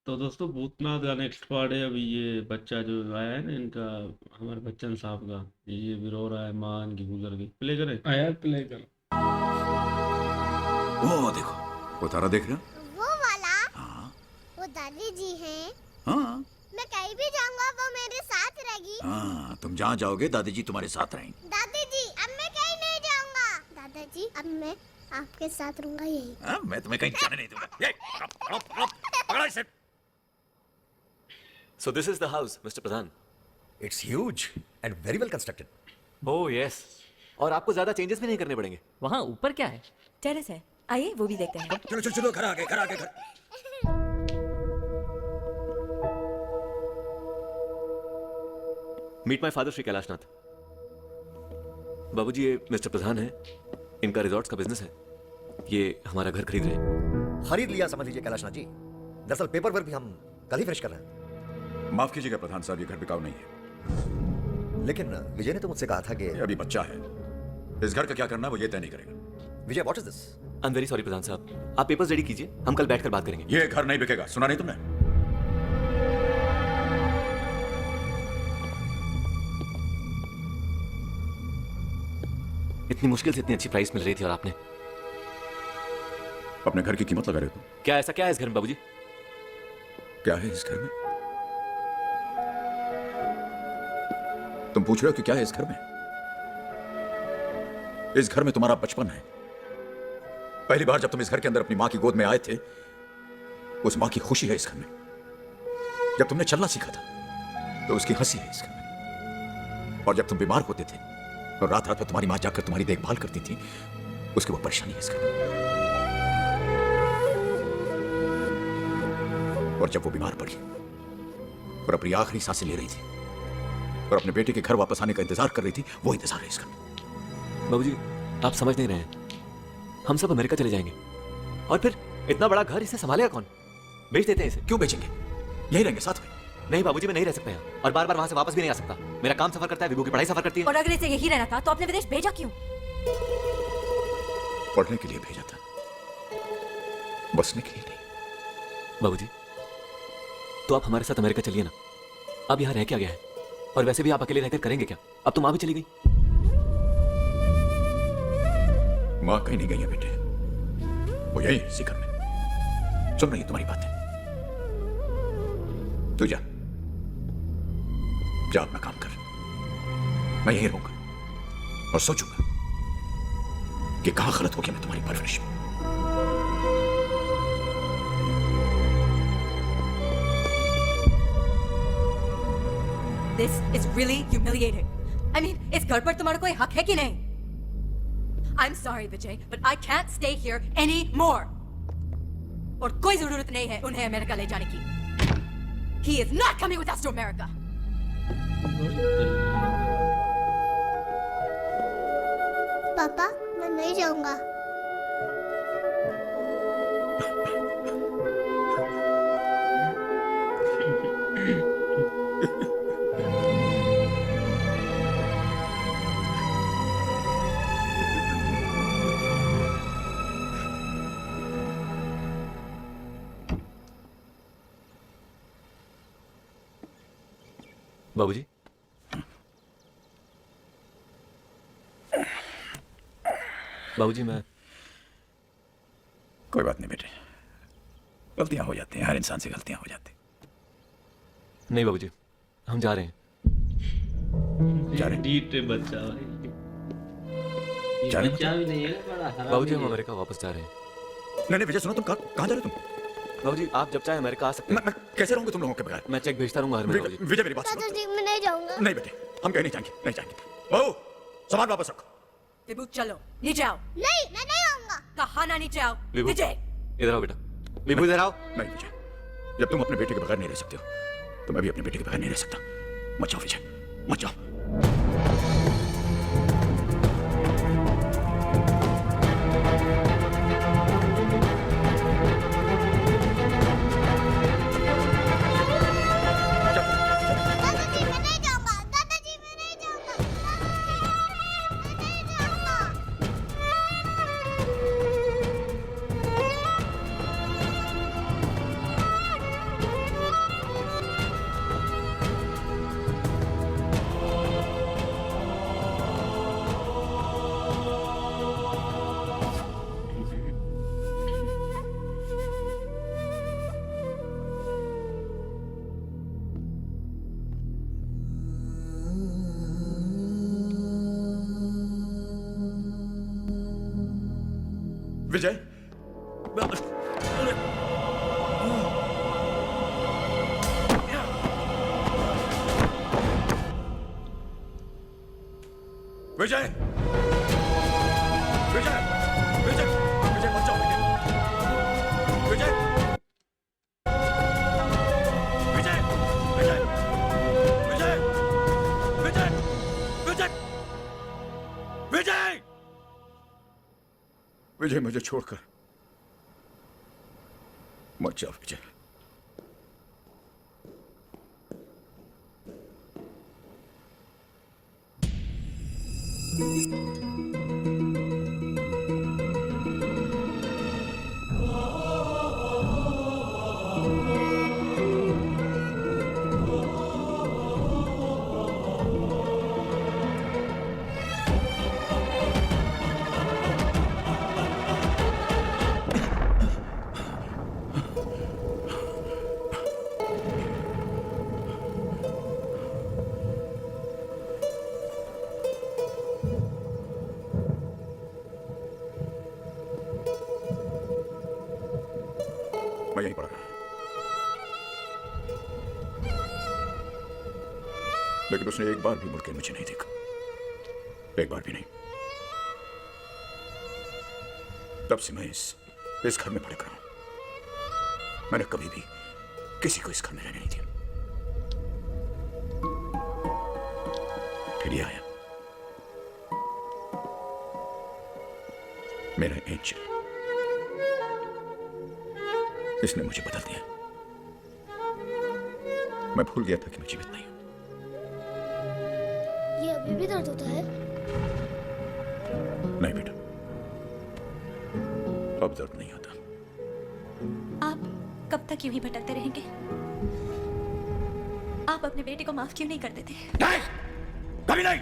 तो दोस्तों भूतनाथ का नेक्स्ट पार्ट है। अभी ये बच्चा जो आया है ना इनका, हमारे बच्चन साहब का, ये भी रो रहा है, माँ इनकी गुजर गई। प्ले करें? आया प्ले कर। वो देखो, वो तारा देख रहे हो? वो वाला? हाँ वो दादी जी हैं। हाँ मैं कहीं भी जाऊंगा वो मेरे साथ रहेगी। हाँ, तुम जहाँ जाओगे दादी जी तुम्हारे साथ रहेंगी। दादी जी अब मैं कहीं नहीं जाऊंगा। दादाजी अब मैं आपके साथ रहूंगा यही। हाँ, मैं तुम्हें कहीं जाने नहीं दूंगा। ये, पकड़ो इसे। So this is the house, Mr. Pradhan. It's huge and very well constructed. Oh yes. और आपको ज्यादा चेंजेस भी नहीं करने पड़ेंगे। वहाँ ऊपर क्या है? टेरेस है, आइए वो भी देखते हैं। चलो चलो चलो, घर आ गए घर आ गए घर। Meet my father Shri Kailashnath. बाबूजी ये मिस्टर प्रधान है, इनका रिजॉर्ट्स का बिजनेस है। ये हमारा घर खरीद रहे हैं। खरीद लिया समझ लीजिए कैलाशनाथ जी। दरअसल पेपर वर्क भी हम कल ही फिनिश कर रहे हैं। माफ कीजिएगा प्रधान साहब, ये घर बिकाऊ नहीं है। लेकिन विजय ने तो मुझसे कहा था कि ये अभी बच्चा है, इस घर का क्या करना वो ये तय नहीं करेगा। Vijay what is this? I am very sorry प्रधान साहब, आप पेपर्स रेडी कीजिए, हम कल बैठकर बात करेंगे। ये घर नहीं बिकेगा, सुना नहीं तुमने? इतनी मुश्किल से इतनी अच्छी प्राइस मिल रही थी और आपने। अपने घर की कीमत लगा रहे हो तुम? क्या ऐसा क्या है इस घर में बाबूजी? क्या है इस घर में? तुम पूछ रहे हो कि क्या है इस घर में? इस घर में तुम्हारा बचपन है। पहली बार जब तुम इस घर के अंदर अपनी मां की गोद में आए थे, उस मां की खुशी है इस घर में। जब तुमने चलना सीखा था तो उसकी हंसी है इस घर में। और जब तुम बीमार होते थे और रात रात में तुम्हारी मां जाकर तुम्हारी देखभाल करती थी, उसकी वो परेशानी है इस घर में। और जब वो बीमार पड़ी और अपनी आखिरी सांसें ले रही थी और अपने बेटे के घर वापस आने का इंतजार कर रही थी, वो इंतजार है इस घर में। बाबूजी आप समझ नहीं रहे हैं, हम सब अमेरिका चले जाएंगे और फिर इतना बड़ा घर इसे संभालेगा कौन? बेच देते हैं इसे। क्यों बेचेंगे? यही रहेंगे साथ में। नहीं बाबूजी, मैं नहीं रह सकता यहाँ और बार बार वहां से वापस भी नहीं आ सकता। मेरा काम सफर करता है, विभू की पढ़ाई सफर करती है। और अगर इसे यही रहना था तो आपने विदेश भेजा क्यों? पढ़ने के लिए भेजा था, बसने के लिए नहीं। बाबूजी तो आप हमारे साथ अमेरिका चलिए ना, अब यहाँ रह क्या गया है? और वैसे भी आप अकेले रहकर करेंगे क्या? अब तो माँ भी चली गई। मां कहीं नहीं गई है बेटे, वो यही है इसी घर में। सुन रही है तुम्हारी बातें। तू जा जा अपना काम कर, मैं यहीं रहूंगा और सोचूंगा कि कहां गलत हो गया मैं तुम्हारी परवरिश में। This is really humiliating. I mean, इस घर पर तुम्हारा कोई हक है कि नहीं? I'm sorry, Vijay, but I can't stay here anymore. और कोई जरूरत नहीं है उन्हें अमेरिका ले जाने की। He is not coming with us to America. पापा मैं नहीं जाऊंगा। बाबूजी बाबूजी मैं कोई बात नहीं बेटे, गलतियां हो जाती हैं, हर इंसान से गलतियां हो जाती नहीं बाबूजी, हम जा रहे हैं। जा रहे? डीटे बच्चा भाई, ये जा रहे बच्चा भी नहीं है, बड़ा हरामी बाबूजी हम है। अमेरिका वापस जा रहे हैं। नहीं नहीं विजय सुनो, तुम कहां जा रहे हो तुम? बाबूजी आप जब चाहे अमेरिका आ सकते हैं। मैं कैसे रहूंगा तुम लोगों के बगैर? मैं चेक भेजता रहूंगा हर महीने बाबूजी। विजय मेरी बात सुनो। दादाजी मैं नहीं जाऊंगा। नहीं बेटे, हम कहीं नहीं जाएंगे, नहीं जाएंगे। बहू सामान वापस रखो। विभू चलो, नीचे आओ। नहीं मैं नहीं आऊंगा। कहा ना नीचे आओ। विभू विजय इधर आओ बेटा, विभू इधर आओ। नहीं विजय, जब तुम अपने बेटे के बगैर नहीं रह सकते हो तो मैं भी अपने बेटे के बगैर नहीं रह सकता। मत जाओ विजय, मत जाओ। दादाजी मैं नहीं जाऊंगा। दादाजी मैं नहीं जाऊंगा। मैं नहीं जाऊंगा। विजय विजय विजय विजय विजय मत जाओ विजय विजय विजय विजय विजय विजय विजय विजय मुझे छोड़कर मत जाओ विजय। मैं यहीं पड़ा रहा, लेकिन उसने एक बार भी मुड़ के मुझे नहीं देखा, एक बार भी नहीं। तब से मैं इस घर में पड़े खड़ा हूं। मैंने कभी भी किसी को इस घर में रहने नहीं दिया। फिर ये आया, मेरा एंजल, इसने मुझे बदल दिया। मैं भूल गया था कि मैं जीवित नहीं हूं। ये अभी भी दर्द होता है? नहीं बेटा, अब दर्द नहीं होता। आप कब तक यूं ही भटकते रहेंगे? आप अपने बेटे को माफ क्यों नहीं कर देते? नहीं, कभी नहीं,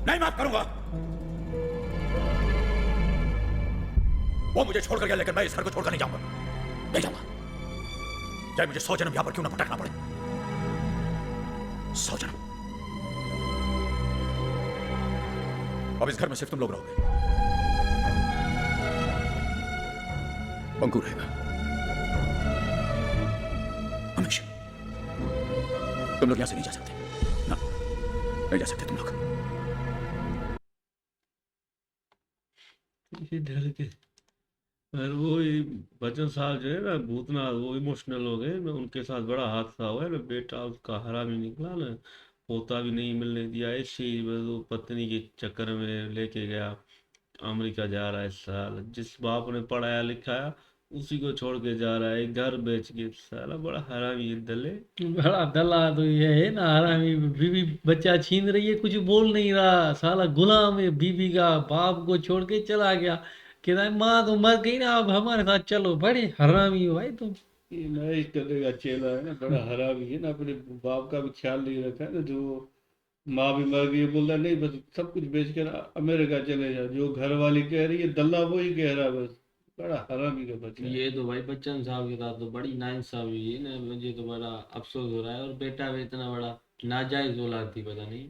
नहीं माफ करूंगा। वो मुझे छोड़कर गया, लेकिन मैं इस घर को छोड़कर नहीं जाऊंगा, नहीं जाऊंगा। चाहे मुझे 100 जन्म यहां पर क्यों ना भटकना पड़े, 100 जन्म। अब इस घर में सिर्फ तुम लोग रहोगे। अंकुर रहेगा हमेशा। तुम लोग यहां से नहीं जा सकते, ना, नहीं जा सकते तुम लोग। ये डर के और वो बच्चन साहब जो है ना भूतनाथ, वो इमोशनल हो गए ना, उनके साथ बड़ा हादसा हुआ है ना। बेटा उसका हरामी निकला ना, पोता भी नहीं मिलने दिया। ऐसे ही बस वो पत्नी के चक्कर में लेके गया, अमेरिका जा रहा है इस साल। जिस बाप ने पढ़ाया लिखाया उसी को छोड़ के जा रहा है, घर बेच के। साला बड़ा हरामी है दले। बड़ा दला तो ये है ना, हरामी। बीवी बच्चा छीन रही है, कुछ बोल नहीं रहा, साला गुलाम है बीवी का। बाप को छोड़ के चला गया, कहता है माँ तो मर गई ना, अब हमारे साथ चलो। बड़े हरामी हो भाई तुम। ये महेश दले का चेला है ना, बड़ा हरामी है ना। अपने बाप का भी ख्याल नहीं रखा है ना। जो माँ भी मर गई, बोल रहा नहीं बस सब कुछ बेच कर अमेरिका चले जा। जो घर वाली कह रही है दल्ला वही कह रहा है बस। बड़ा हरामी का बच्चा है। ये तो भाई बच्चन साहब के साथ तो बड़ी नाइंसाफी हुई है ना। मुझे तो बड़ा अफसोस हो रहा है। और बेटा भी इतना बड़ा नाजायज औलाद थी, पता नहीं।